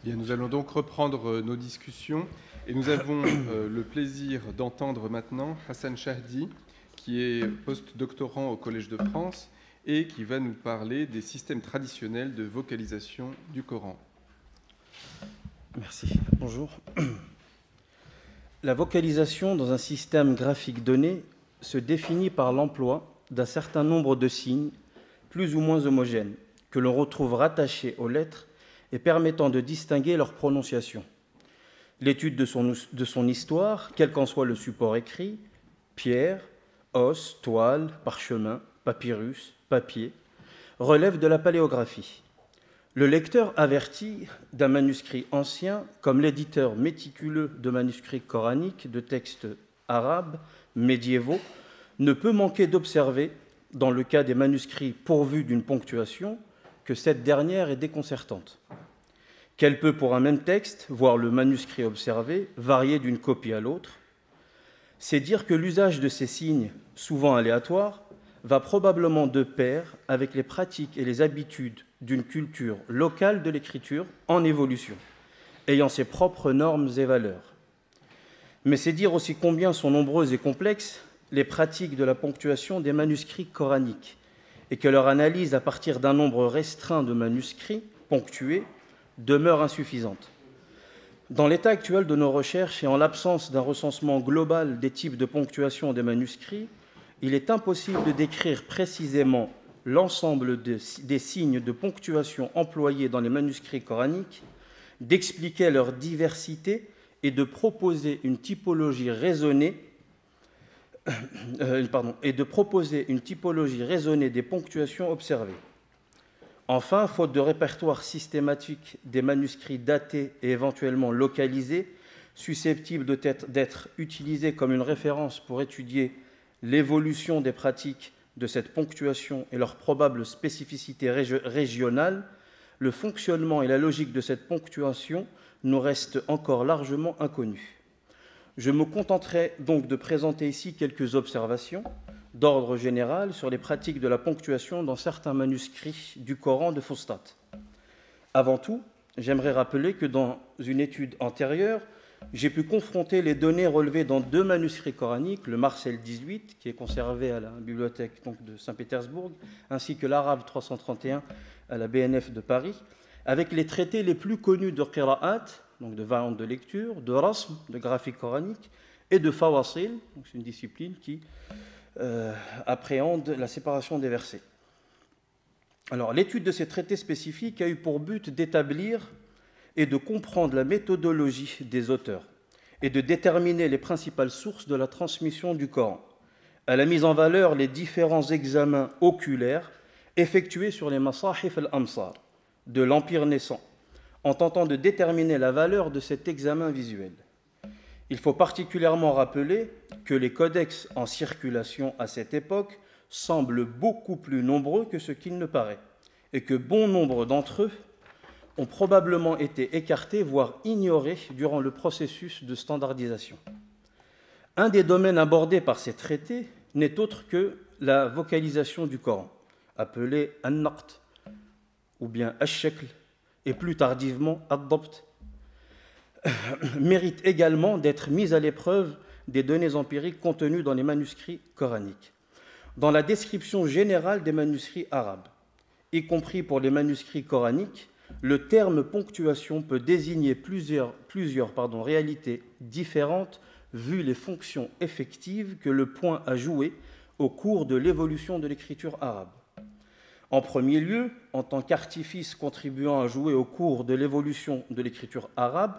Bien, nous allons donc reprendre nos discussions et nous avons le plaisir d'entendre maintenant Hassan Chahdi, qui est post-doctorant au Collège de France et qui va nous parler des systèmes traditionnels de vocalisation du Coran. Merci. Bonjour. La vocalisation dans un système graphique donné se définit par l'emploi d'un certain nombre de signes plus ou moins homogènes que l'on retrouve rattachés aux lettres et permettant de distinguer leur prononciation. L'étude de son histoire, quel qu'en soit le support écrit, pierre, os, toile, parchemin, papyrus, papier, relève de la paléographie. Le lecteur averti d'un manuscrit ancien, comme l'éditeur méticuleux de manuscrits coraniques, de textes arabes, médiévaux, ne peut manquer d'observer, dans le cas des manuscrits pourvus d'une ponctuation, que cette dernière est déconcertante. Qu'elle peut, pour un même texte, voir le manuscrit observé, varier d'une copie à l'autre. C'est dire que l'usage de ces signes, souvent aléatoires, va probablement de pair avec les pratiques et les habitudes d'une culture locale de l'écriture en évolution, ayant ses propres normes et valeurs. Mais c'est dire aussi combien sont nombreuses et complexes les pratiques de la ponctuation des manuscrits coraniques, et que leur analyse à partir d'un nombre restreint de manuscrits ponctués demeure insuffisante. Dans l'état actuel de nos recherches et en l'absence d'un recensement global des types de ponctuation des manuscrits, il est impossible de décrire précisément l'ensemble des signes de ponctuation employés dans les manuscrits coraniques, d'expliquer leur diversité et de proposer une typologie raisonnée des ponctuations observées. Enfin, faute de répertoire systématique des manuscrits datés et éventuellement localisés, susceptibles d'être utilisés comme une référence pour étudier l'évolution des pratiques de cette ponctuation et leur probable spécificité régionale, le fonctionnement et la logique de cette ponctuation nous restent encore largement inconnus. Je me contenterai donc de présenter ici quelques observations d'ordre général sur les pratiques de la ponctuation dans certains manuscrits du Coran de Fustat. Avant tout, j'aimerais rappeler que dans une étude antérieure, j'ai pu confronter les données relevées dans deux manuscrits coraniques, le Marcel 18, qui est conservé à la bibliothèque de Saint-Pétersbourg, ainsi que l'Arabe 331 à la BNF de Paris, avec les traités les plus connus de Qira'at, donc de variantes de lecture, de Rasm, de graphique coranique, et de Fawasil, c'est une discipline qui appréhende la séparation des versets. Alors, l'étude de ces traités spécifiques a eu pour but d'établir et de comprendre la méthodologie des auteurs et de déterminer les principales sources de la transmission du Coran. Elle a mis en valeur les différents examens oculaires effectués sur les Masahif al-Amsar de l'Empire naissant, en tentant de déterminer la valeur de cet examen visuel. Il faut particulièrement rappeler que les codex en circulation à cette époque semblent beaucoup plus nombreux que ce qu'il ne paraît, et que bon nombre d'entre eux ont probablement été écartés, voire ignorés, durant le processus de standardisation. Un des domaines abordés par ces traités n'est autre que la vocalisation du Coran, appelée an-naqt, ou bien ash-shakl, et plus tardivement ad-dabt, mérite également d'être mise à l'épreuve des données empiriques contenues dans les manuscrits coraniques. Dans la description générale des manuscrits arabes, y compris pour les manuscrits coraniques, le terme ponctuation peut désigner plusieurs réalités différentes vu les fonctions effectives que le point a jouées au cours de l'évolution de l'écriture arabe. En premier lieu, en tant qu'artifice contribuant à jouer au cours de l'évolution de l'écriture arabe,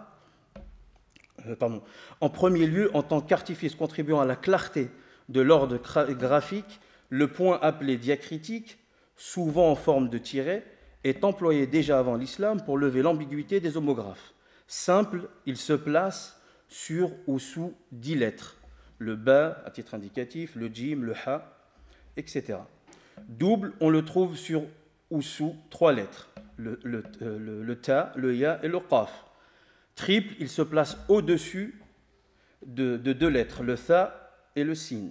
en la clarté de l'ordre graphique, le point appelé diacritique, souvent en forme de tiret, est employé déjà avant l'islam pour lever l'ambiguïté des homographes. Simple, il se place sur ou sous 10 lettres, le ba à titre indicatif, le jim, le ha, etc. Double, on le trouve sur ou sous 3 lettres, le ta, le ya et le qaf. Triple, il se place au-dessus de 2 lettres, le tha et le shin.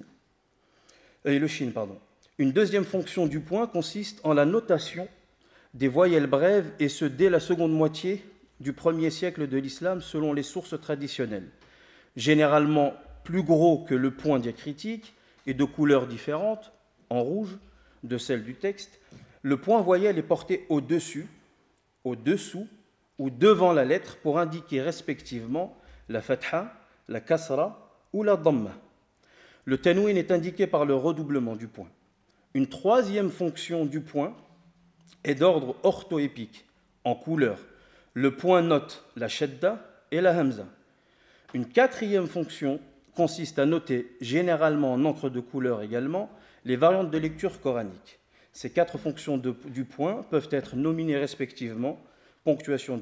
Une deuxième fonction du point consiste en la notation des voyelles brèves, et ce dès la seconde moitié du 1er siècle de l'islam selon les sources traditionnelles. Généralement plus gros que le point diacritique et de couleurs différentes, en rouge, de celle du texte, le point voyelle est porté au-dessus, au-dessous ou devant la lettre pour indiquer respectivement la fatha, la kasra ou la dhamma. Le tanwin est indiqué par le redoublement du point. Une troisième fonction du point est d'ordre orthoépique, en couleur. Le point note la shadda et la hamza. Une quatrième fonction consiste à noter, généralement en encre de couleur également, les variantes de lecture coranique. Ces quatre fonctions du point peuvent être nominées respectivement ponctuation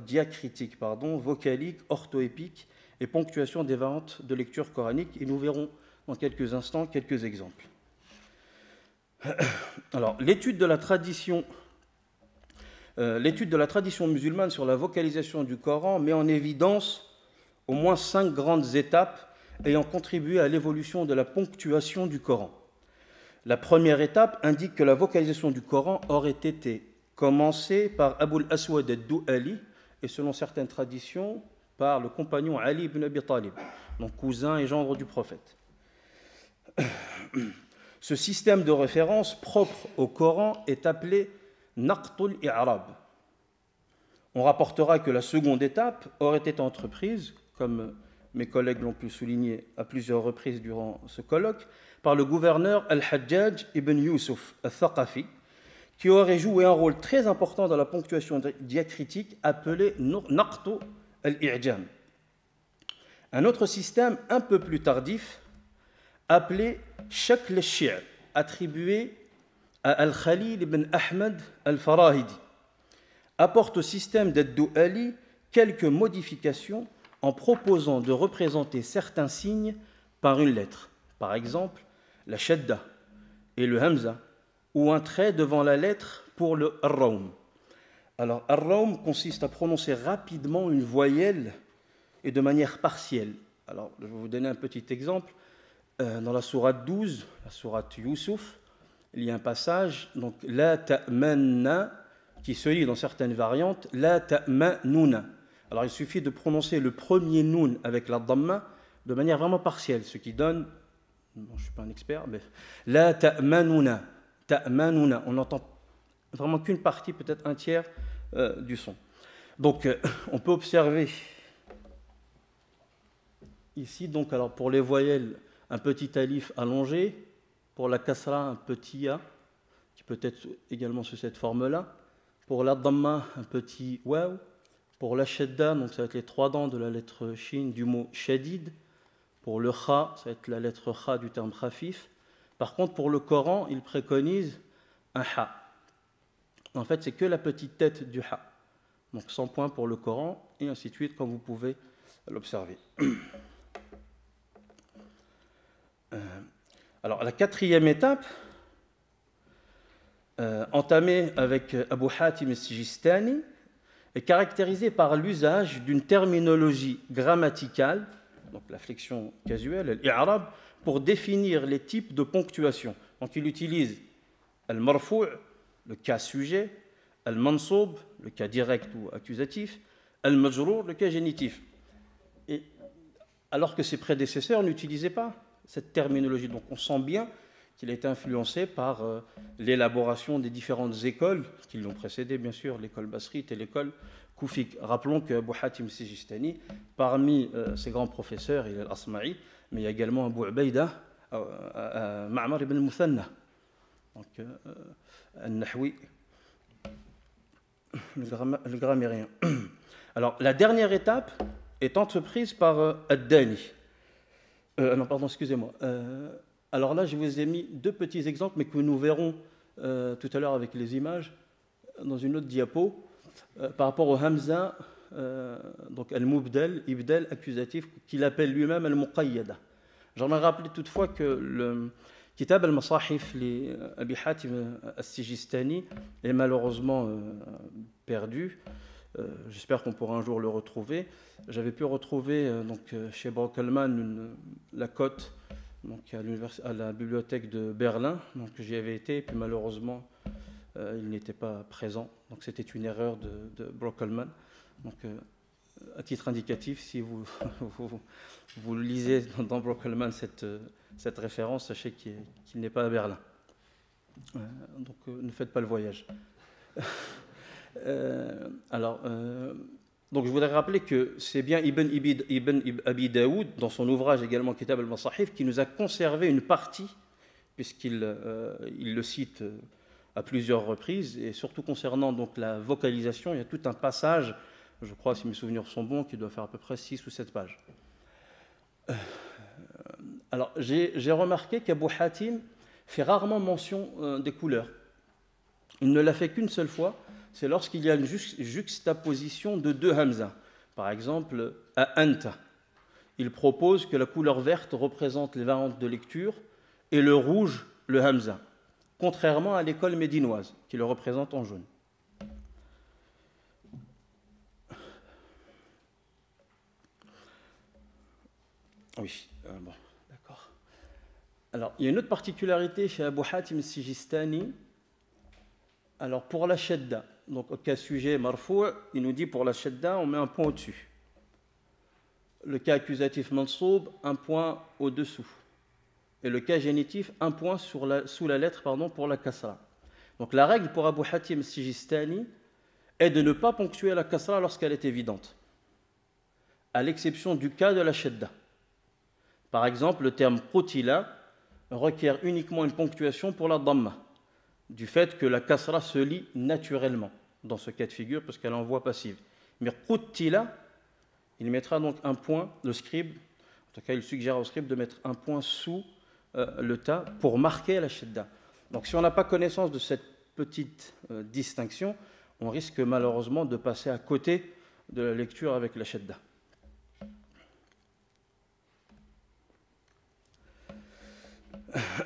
diacritique, vocalique, orthoépique et ponctuation des variantes de lecture coranique. Et nous verrons dans quelques instants quelques exemples. Alors, l'étude de la tradition musulmane sur la vocalisation du Coran met en évidence au moins 5 grandes étapes ayant contribué à l'évolution de la ponctuation du Coran. La première étape indique que la vocalisation du Coran aurait été commencée par Abu al-Aswad ad-Du'ali et selon certaines traditions par le compagnon Ali ibn Abi Talib, donc cousin et gendre du prophète. Ce système de référence propre au Coran est appelé Naqtul i'rab. On rapportera que la seconde étape aurait été entreprise, comme mes collègues l'ont pu souligner à plusieurs reprises durant ce colloque, par le gouverneur Al-Hajjaj ibn Yusuf al-Thaqafi, qui aurait joué un rôle très important dans la ponctuation diacritique appelée Naqtu al-I'jam. Un autre système un peu plus tardif, appelé Shakl al-Shi'r, attribué à Al-Khalil ibn Ahmad al-Farahidi, apporte au système d'Ad-Du'ali quelques modifications en proposant de représenter certains signes par une lettre, par exemple la shadda et le hamza, ou un trait devant la lettre pour le ar-rawm. Alors, ar-rawm consiste à prononcer rapidement une voyelle et de manière partielle. Alors, je vais vous donner un petit exemple. Dans la sourate 12, la sourate Yusuf, il y a un passage, donc la ta'manna, qui se lit dans certaines variantes, la ta'manuna. Alors, il suffit de prononcer le premier noun avec la dhamma de manière vraiment partielle, ce qui donne, bon, je ne suis pas un expert, mais la ta'manuna, ta'manuna, on n'entend vraiment qu'une partie, peut-être un tiers du son. Donc, on peut observer ici, donc, alors pour les voyelles, un petit alif allongé, pour la kasra, un petit a, qui peut être également sous cette forme-là, pour la dhamma, un petit waw, pour la shadda, donc ça va être les 3 dents de la lettre shin du mot shadid, pour le kha, ça va être la lettre kha du terme khafif. Par contre, pour le Coran, il préconise un ha. En fait, c'est que la petite tête du ha. Donc 100 points pour le Coran, et ainsi de suite, comme vous pouvez l'observer. Alors, la quatrième étape, entamée avec Abu Hatim al-Sijistani, est caractérisée par l'usage d'une terminologie grammaticale, donc la flexion casuelle, l'I'rab, pour définir les types de ponctuation. Donc, il utilise al-marfou', le cas sujet, al-mansoub, le cas direct ou accusatif, al-majrour, le cas génitif. Et alors que ses prédécesseurs n'utilisaient pas cette terminologie. Donc on sent bien qu'il a été influencé par l'élaboration des différentes écoles qui l'ont précédé, bien sûr, l'école basrite et l'école koufite. Rappelons que Abu Hatim al-Sijistani, parmi ses grands professeurs, il est l'Asma'i, mais il y a également Abu Ubaïda, Ma'mar ibn al-Muthanna, donc al-Nahwi, le grammairien. Alors la dernière étape est entreprise par Ad-Dani. Non, pardon, excusez-moi. Alors là, je vous ai mis 2 petits exemples, mais que nous verrons tout à l'heure avec les images dans une autre diapo, par rapport au Hamza, donc al-Mubdal, Ibdal, accusatif, qu'il appelle lui-même al-Muqayyada. J'aimerais rappeler toutefois que le Kitab al-Masahif, Abi Hatim al-Sijistani, est malheureusement perdu. J'espère qu'on pourra un jour le retrouver. J'avais pu retrouver donc, chez Brockelmann la cote donc, à la bibliothèque de Berlin. Donc j'y avais été, et puis malheureusement, il n'était pas présent. Donc c'était une erreur de Brockelmann. Donc, à titre indicatif, si vous lisez dans Brockelman cette référence, sachez qu'il n'est pas à Berlin. Donc, ne faites pas le voyage. Donc je voudrais rappeler que c'est bien Ibn Abi Daoud, dans son ouvrage également Kitab al-Masahif, qui nous a conservé une partie, puisqu'il le cite à plusieurs reprises, et surtout concernant donc la vocalisation, il y a tout un passage, je crois, si mes souvenirs sont bons, qui doit faire à peu près 6 ou 7 pages. Alors j'ai remarqué qu'Abu Hatim fait rarement mention des couleurs. Il ne l'a fait qu'une seule fois, c'est lorsqu'il y a une juxtaposition de deux hamza. Par exemple, à anta, il propose que la couleur verte représente les variantes de lecture et le rouge, le hamza, contrairement à l'école médinoise, qui le représente en jaune. Oui, bon, d'accord. Alors, il y a une autre particularité chez Abu Hatim al-Sijistani. Alors, pour la shadda, donc au cas sujet marfou', il nous dit pour la shadda, on met un point au-dessus. Le cas accusatif mansoub, un point au-dessous. Et le cas génitif, un point sous la lettre pour la kasra. Donc la règle pour Abu Hatim al-Sijistani est de ne pas ponctuer la kasra lorsqu'elle est évidente, à l'exception du cas de la shadda. Par exemple, le terme qutila requiert uniquement une ponctuation pour la dhamma, du fait que la kasra se lit naturellement dans ce cas de figure, parce qu'elle est en voix passive. Mais qutila, il mettra donc un point, le scribe, en tout cas il suggère au scribe de mettre un point sous le ta pour marquer la shadda. Donc si on n'a pas connaissance de cette petite distinction, on risque malheureusement de passer à côté de la lecture avec la shadda.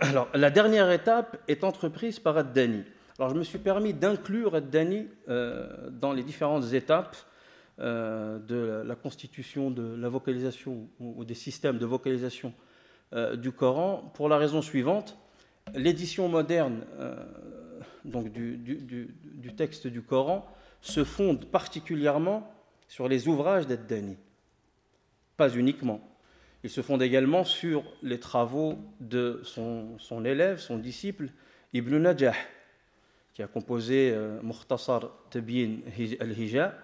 Alors, la dernière étape est entreprise par Ad-Dani. Alors, je me suis permis d'inclure Ad-Dani dans les différentes étapes de la constitution de la vocalisation ou des systèmes de vocalisation du Coran, pour la raison suivante. L'édition moderne donc du texte du Coran se fonde particulièrement sur les ouvrages d'Ad-Dani, pas uniquement. Il se fonde également sur les travaux de son élève, son disciple, Ibn Najah, qui a composé Mukhtasar Tabyin al-Hija,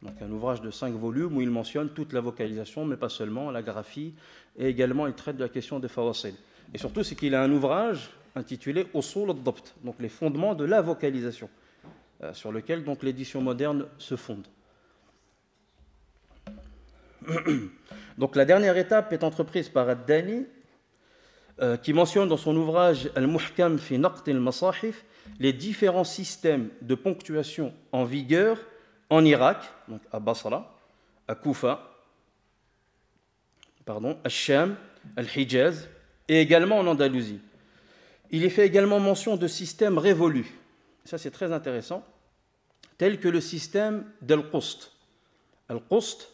donc un ouvrage de 5 volumes où il mentionne toute la vocalisation, mais pas seulement, la graphie, et également il traite de la question des fawasil. Et surtout, c'est qu'il a un ouvrage intitulé Usul al-Dabt, donc les fondements de la vocalisation, sur lequel donc l'édition moderne se fonde. Donc la dernière étape est entreprise par Ad-Dani, qui mentionne dans son ouvrage Al-Muhkam fi Naqt al-Masahif les différents systèmes de ponctuation en vigueur en Irak, donc à Basra, à Koufa, à Sham, Al-Hijaz, et également en Andalousie. Il y fait également mention de systèmes révolus, ça c'est très intéressant, tels que le système d'Al-Qust. Al-Qust,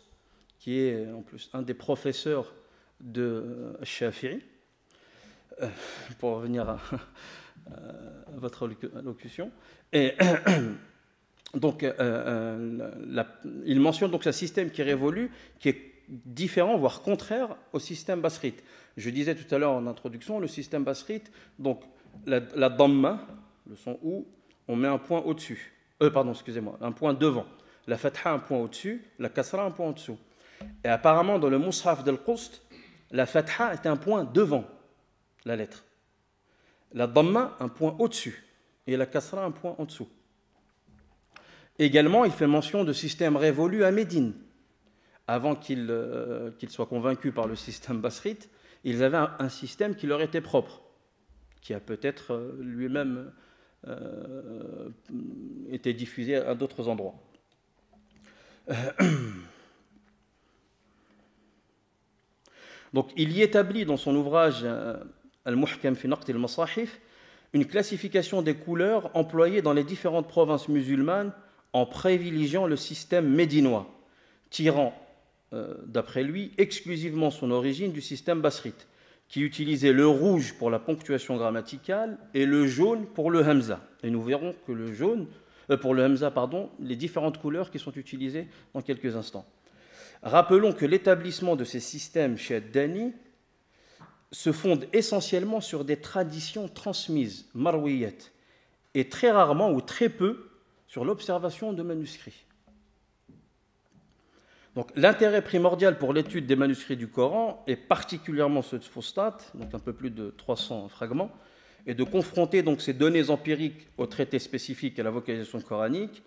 qui est en plus un des professeurs de Shafi'i, pour revenir à votre allocution. Et donc, il mentionne donc un système qui est révolu, qui est différent, voire contraire au système basrite. Je disais tout à l'heure en introduction, le système basrite, donc la dhamma, le son ou, on met un point au-dessus. Un point devant. La fatha, un point au-dessus. La kasra, un point au-dessous. Et apparemment, dans le Mus'haf d'Al-Qust, la fatha est un point devant la lettre. La dhamma, un point au-dessus. Et la kasra, un point en dessous. Également, il fait mention de systèmes révolus à Médine. Avant qu'ils soient convaincus par le système basrite, ils avaient un système qui leur était propre, qui a peut-être lui-même été diffusé à d'autres endroits. Donc, il y établit dans son ouvrage Al-Muhkam fi Naqt al-Masahif une classification des couleurs employées dans les différentes provinces musulmanes en privilégiant le système médinois, tirant, d'après lui, exclusivement son origine du système basrite, qui utilisait le rouge pour la ponctuation grammaticale et le jaune pour le hamza. Et nous verrons que le jaune pour le hamza, pardon, les différentes couleurs qui sont utilisées dans quelques instants. Rappelons que l'établissement de ces systèmes chez Ad-Dani se fonde essentiellement sur des traditions transmises, marwiyat, et très rarement ou très peu sur l'observation de manuscrits. Donc, l'intérêt primordial pour l'étude des manuscrits du Coran, et particulièrement ceux de Fustat, donc un peu plus de 300 fragments, est de confronter donc ces données empiriques aux traités spécifiques à la vocalisation coranique,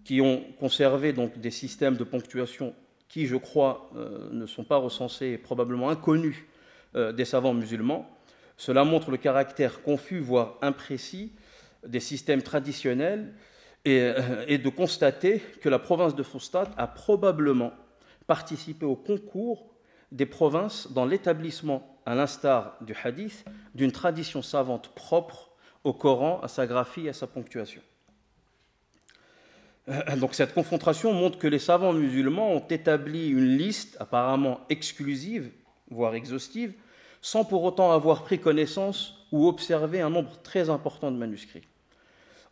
qui ont conservé donc des systèmes de ponctuation qui, je crois, ne sont pas recensés et probablement inconnus des savants musulmans. Cela montre le caractère confus, voire imprécis, des systèmes traditionnels et de constater que la province de Fustat a probablement participé au concours des provinces dans l'établissement, à l'instar du hadith, d'une tradition savante propre au Coran, à sa graphie et à sa ponctuation. Donc cette confrontation montre que les savants musulmans ont établi une liste apparemment exclusive, voire exhaustive, sans pour autant avoir pris connaissance ou observé un nombre très important de manuscrits.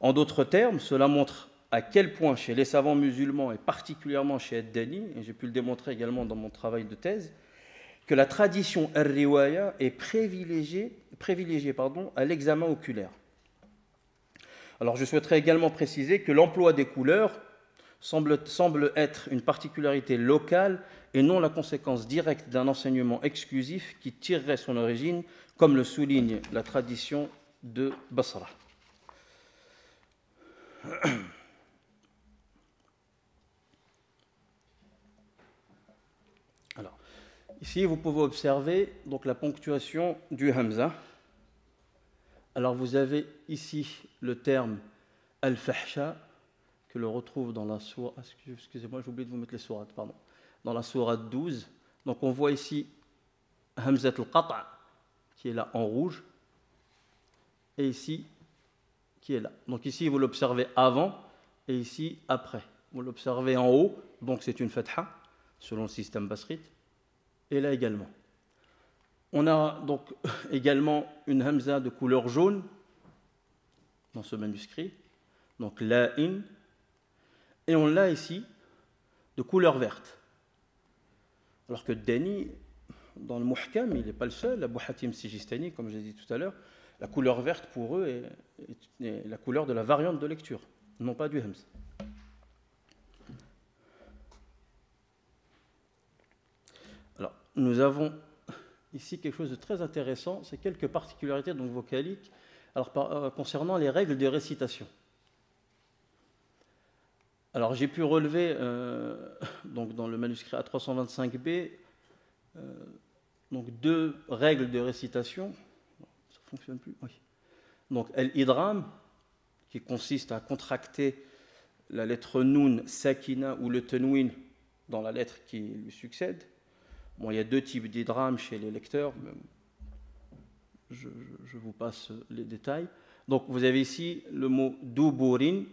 En d'autres termes, cela montre à quel point chez les savants musulmans, et particulièrement chez Ad-Dani, et j'ai pu le démontrer également dans mon travail de thèse, que la tradition al-riwaya est privilégiée à l'examen oculaire. Alors je souhaiterais également préciser que l'emploi des couleurs semble être une particularité locale et non la conséquence directe d'un enseignement exclusif qui tirerait son origine, comme le souligne la tradition de Basra. Alors, ici, vous pouvez observer donc, la ponctuation du hamza. Alors, vous avez ici le terme al-fahsha, que l'on retrouve dans la sourate. Excusez-moi, j'ai oublié de vous mettre les sourates, pardon. Dans la sourate 12. Donc, on voit ici hamzat al-qata', qui est là en rouge, et ici, qui est là. Donc, ici, vous l'observez avant, et ici, après. Vous l'observez en haut, donc c'est une fatha, selon le système basrite, et là également. On a donc également une hamza de couleur jaune dans ce manuscrit, donc la'in, et on l'a ici de couleur verte. Alors que Dani, dans le Muhkam, il n'est pas le seul, Abu Hatim Sijistani, comme je l'ai dit tout à l'heure, la couleur verte pour eux est la couleur de la variante de lecture, non pas du hamza. Alors, nous avons ici quelque chose de très intéressant, c'est quelques particularités donc vocaliques concernant les règles de récitation. Alors j'ai pu relever donc dans le manuscrit A325B donc deux règles de récitation. Ça ne fonctionne plus. Oui. Donc l'idram qui consiste à contracter la lettre Noun, Sakina ou le Tenwin dans la lettre qui lui succède. Bon, il y a deux types d'idram chez les lecteurs. Je vous passe les détails. Donc vous avez ici le mot duburin.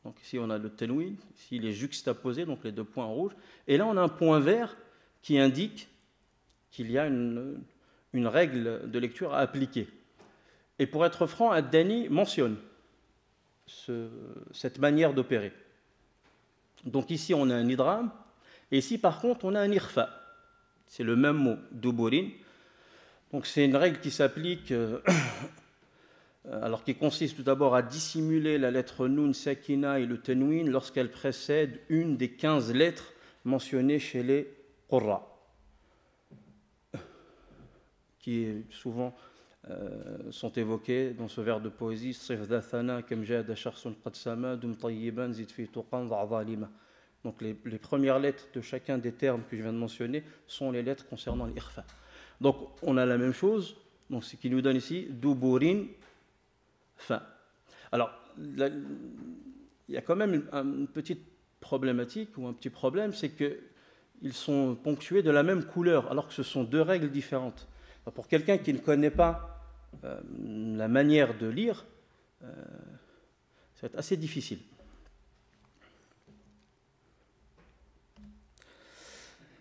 Donc ici on a le tenwin, ici il est juxtaposé, donc les deux points en rouge. Et là on a un point vert qui indique qu'il y a une règle de lecture à appliquer. Et pour être franc, Ad-Dani mentionne cette manière d'opérer. Donc ici on a un idram, et ici par contre on a un irfa. C'est le même mot, duburin. Donc c'est une règle qui s'applique, alors qui consiste tout d'abord à dissimuler la lettre Nun, Sakina et le Tenwin lorsqu'elle précède une des 15 lettres mentionnées chez les Qurra, qui souvent sont évoquées dans ce vers de poésie. Donc les premières lettres de chacun des termes que je viens de mentionner sont les lettres concernant l'irfa. Donc on a la même chose, donc ce qui nous donne ici duburin fin. Alors il y a quand même une petite problématique ou un petit problème, c'est qu'ils sont ponctués de la même couleur alors que ce sont deux règles différentes. Alors, pour quelqu'un qui ne connaît pas la manière de lire, ça va être assez difficile.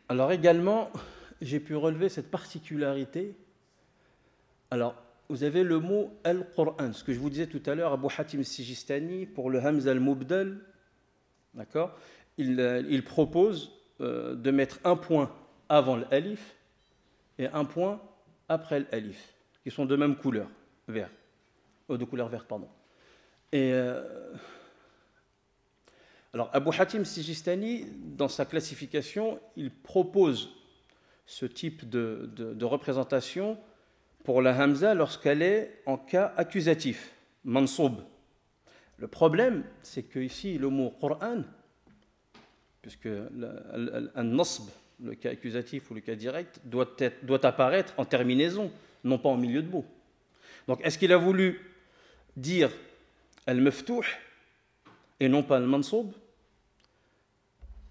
Alors également, j'ai pu relever cette particularité. Alors, vous avez le mot Al-Qur'an, ce que je vous disais tout à l'heure, Abu Hatim Sijistani, pour le Hamza al-Mubdal, d'accord, il propose de mettre un point avant l'alif et un point après l'alif, qui sont de même couleur, vert, de couleur verte, pardon. Et alors, Abu Hatim Sijistani, dans sa classification, il propose ce type de représentation pour la Hamza lorsqu'elle est en cas accusatif, mansoub. Le problème, c'est que ici, le mot Qur'an, puisque un nasb, le cas accusatif ou le cas direct, doit apparaître en terminaison, non pas en milieu de mot. Donc, est-ce qu'il a voulu dire al-maftouh et non pas al-mansoub?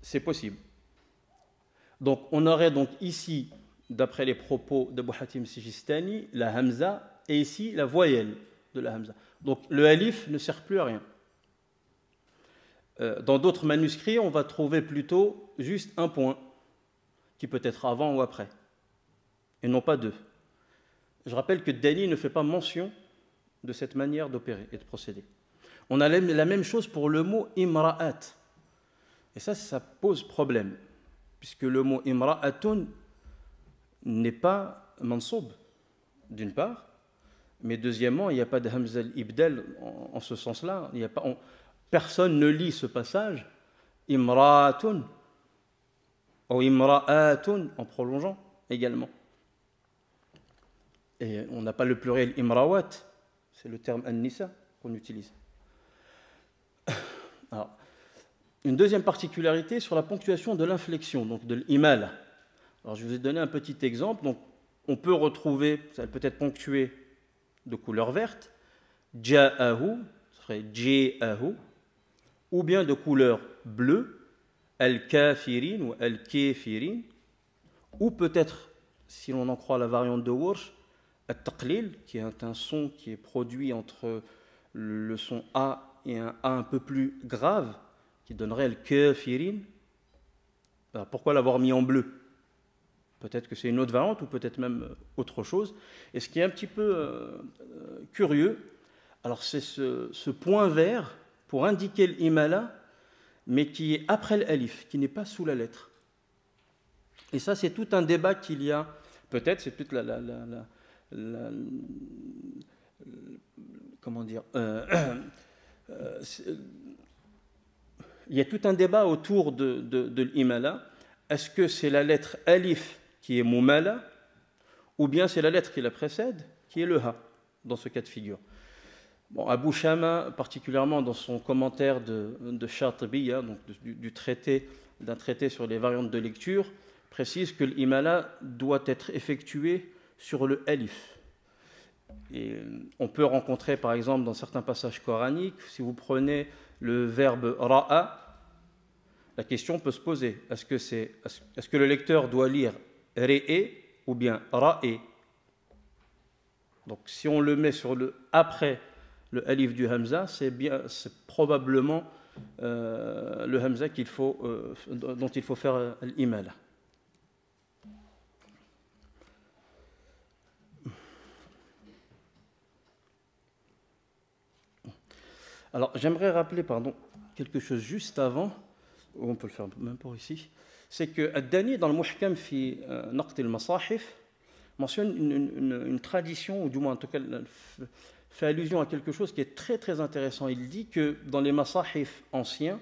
C'est possible. Donc, on aurait donc ici, d'après les propos d'Abu Hatim Sijistani, la Hamza et ici la voyelle de la Hamza. Donc, le alif ne sert plus à rien. Dans d'autres manuscrits, on va trouver plutôt juste un point, qui peut être avant ou après, et non pas deux. Je rappelle que Dani ne fait pas mention de cette manière d'opérer et de procéder. On a la même chose pour le mot imra'at. Et ça pose problème, puisque le mot imra'atun n'est pas mansoub, d'une part, mais deuxièmement, il n'y a pas de hamza al-ibdal en ce sens-là. Personne ne lit ce passage imra'atun ou imra'atun en prolongeant également. Et on n'a pas le pluriel imrawat, c'est le terme an-nisa qu'on utilise. Alors, une deuxième particularité sur la ponctuation de l'inflexion, donc de l'imala. Alors, je vous ai donné un petit exemple. Donc, on peut retrouver, ça peut être ponctué de couleur verte, ja'ahu, ce serait ja'ahu, ou bien de couleur bleue, al-kafirin ou al-kafirin, ou peut-être, si l'on en croit la variante de Warsh, al-taqlil, qui est un son qui est produit entre le son A et un A un peu plus grave, qui donnerait al-kafirin. Alors, pourquoi l'avoir mis en bleu? Peut-être que c'est une autre variante ou peut-être même autre chose. Et ce qui est un petit peu curieux, alors c'est ce point vert pour indiquer l'imala, mais qui est après l'alif, qui n'est pas sous la lettre. Et ça, c'est tout un débat qu'il y a. Peut-être, c'est toute comment dire il y a tout un débat autour de l'imala. Est-ce que c'est la lettre alif qui est mumala, ou bien c'est la lettre qui la précède, qui est le ha, dans ce cas de figure? Bon, Abu Shama, particulièrement dans son commentaire de Shatibiya, donc d'un traité sur les variantes de lecture, précise que l'imala doit être effectué sur le alif. Et on peut rencontrer, par exemple, dans certains passages coraniques, si vous prenez le verbe ra'a, la question peut se poser, est-ce que le lecteur doit lire re'e ou bien ra'e? Donc si on le met après le alif du hamza, c'est probablement le hamza dont il faut faire l'imala. Alors j'aimerais rappeler, quelque chose juste avant. On peut le faire même pour ici, c'est que Ad-Dani, dans le Muhkam fi Naqt al-Masahif, mentionne une tradition, ou du moins en tout cas fait allusion à quelque chose qui est très très intéressant. Il dit que dans les Masahif anciens,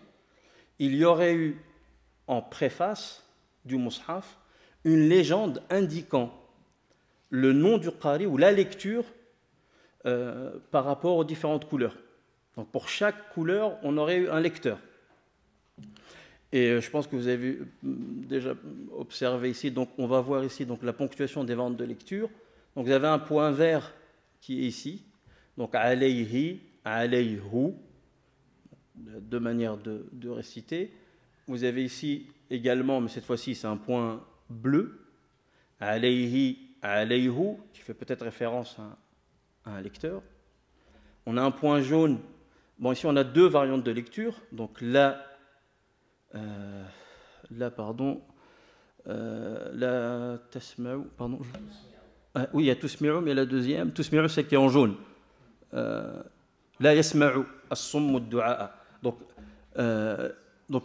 il y aurait eu en préface du Mushaf une légende indiquant le nom du Qari ou la lecture par rapport aux différentes couleurs. Donc pour chaque couleur, on aurait eu un lecteur. Et je pense que vous avez déjà observé ici, donc on va voir ici donc, la ponctuation des variantes de lecture. Donc vous avez un point vert qui est ici, donc alayhi, alayhu, deux manières de réciter. Vous avez ici également, mais cette fois-ci c'est un point bleu, alayhi, alayhu, qui fait peut-être référence à un lecteur. On a un point jaune. Bon, ici on a deux variantes de lecture, donc la tasma'u, pardon, Oui, il y a Tusmi'u, mais la deuxième, Tusmi'u, c'est qui est en jaune. La yasma'u as-summ ad-du'a. Donc,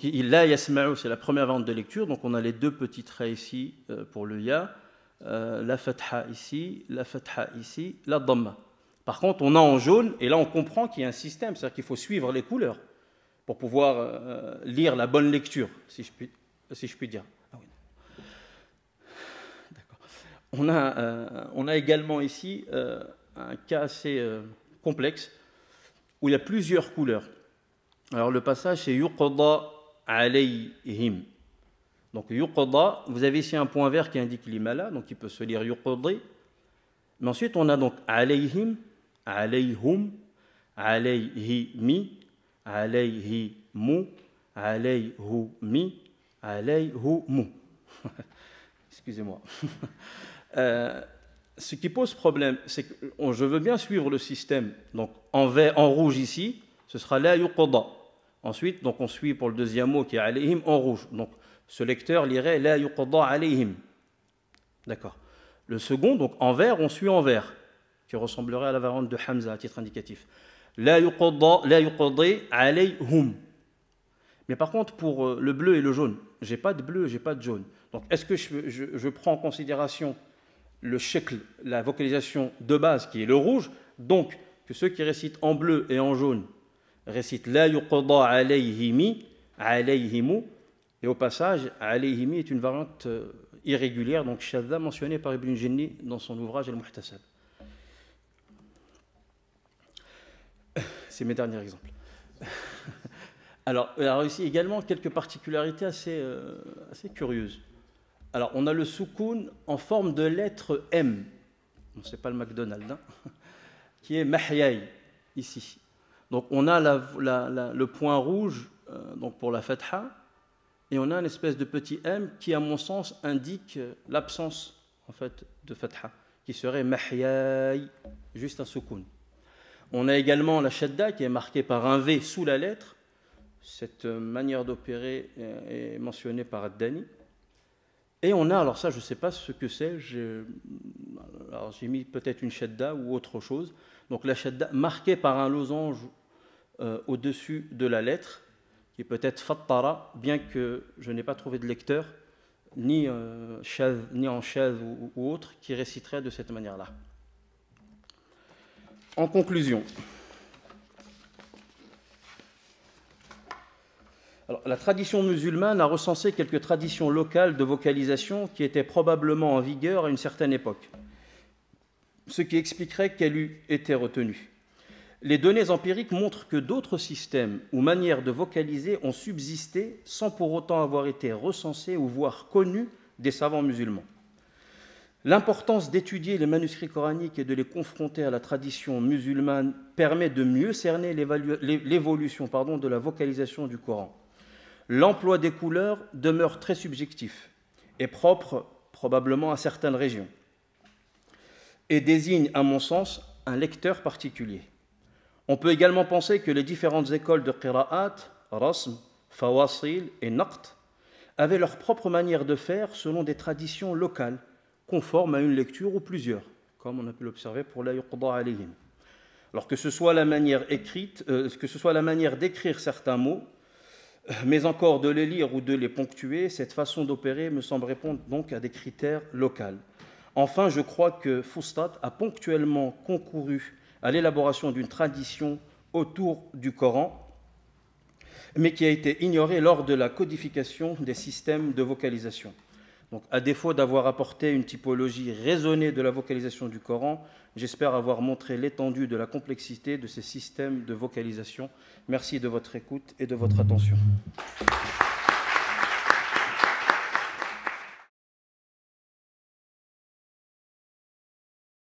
la yasma'u, c'est la première variante de lecture. Donc, on a les deux petits traits ici pour le ya. La fatha ici, la fatha ici, la dhamma. Par contre, on a en jaune, et là, on comprend qu'il y a un système. C'est-à-dire qu'il faut suivre les couleurs pour pouvoir lire la bonne lecture, si je puis dire. Ah oui. D'accord. On a également ici un cas assez complexe où il y a plusieurs couleurs. Alors le passage c'est yuqda alayhim. Donc yuqda, vous avez ici un point vert qui indique l'imala, donc il peut se lire yuqdi. Mais ensuite on a donc alayhim, alayhum, alayhimi, alayhimu, alayhumi, alayhumu. Excusez-moi. Ce qui pose problème, c'est que je veux bien suivre le système. Donc en rouge ici, ce sera la yuqda. Ensuite, donc on suit pour le deuxième mot qui est alayhim en rouge. Donc ce lecteur lirait la yuqda alayhim. D'accord. Le second, donc en vert, on suit en vert, qui ressemblerait à la variante de Hamza à titre indicatif. La yuqdi alayhum. Mais par contre, pour le bleu et le jaune, j'ai pas de bleu, j'ai pas de jaune. Donc est-ce que je prends en considération le shakl, la vocalisation de base qui est le rouge, donc que ceux qui récitent en bleu et en jaune récitent la yuqda alayhimi, alayhimu, et au passage, alayhimi est une variante irrégulière, donc shadda mentionnée par Ibn Jinni dans son ouvrage Al-Muhtasab. C'est mes derniers exemples. Alors ici également quelques particularités assez curieuses. Alors, on a le soukoun en forme de lettre M. Ce n'est pas le McDonald's, hein, qui est mahyay, ici. Donc, on a le point rouge donc pour la fatha, et on a une espèce de petit M qui, à mon sens, indique l'absence en fait, de fatha, qui serait mahyay, juste un soukoun. On a également la shadda qui est marquée par un V sous la lettre. Cette manière d'opérer est mentionnée par Ad-Dani. Et on a, alors ça je ne sais pas ce que c'est, j'ai mis peut-être une shadda ou autre chose. Donc la shadda marquée par un losange au-dessus de la lettre, qui est peut-être fattara, bien que je n'ai pas trouvé de lecteur, ni en shadh ou autre, qui réciterait de cette manière-là. En conclusion, alors, la tradition musulmane a recensé quelques traditions locales de vocalisation qui étaient probablement en vigueur à une certaine époque, ce qui expliquerait qu'elle eût été retenue. Les données empiriques montrent que d'autres systèmes ou manières de vocaliser ont subsisté sans pour autant avoir été recensés ou voire connus des savants musulmans. L'importance d'étudier les manuscrits coraniques et de les confronter à la tradition musulmane permet de mieux cerner l'évolution de la vocalisation du Coran. L'emploi des couleurs demeure très subjectif et propre probablement à certaines régions et désigne, à mon sens, un lecteur particulier. On peut également penser que les différentes écoles de qira'at, rasm, fawasil et naqt avaient leur propre manière de faire selon des traditions locales, conformes à une lecture ou plusieurs, comme on a pu l'observer pour la yuqda alayhim. Alors que ce soit la manière écrite, que ce soit la manière d'écrire certains mots, mais encore de les lire ou de les ponctuer, cette façon d'opérer me semble répondre donc à des critères locaux. Enfin, je crois que Fustat a ponctuellement concouru à l'élaboration d'une tradition autour du Coran, mais qui a été ignorée lors de la codification des systèmes de vocalisation. Donc, à défaut d'avoir apporté une typologie raisonnée de la vocalisation du Coran, j'espère avoir montré l'étendue de la complexité de ces systèmes de vocalisation. Merci de votre écoute et de votre attention.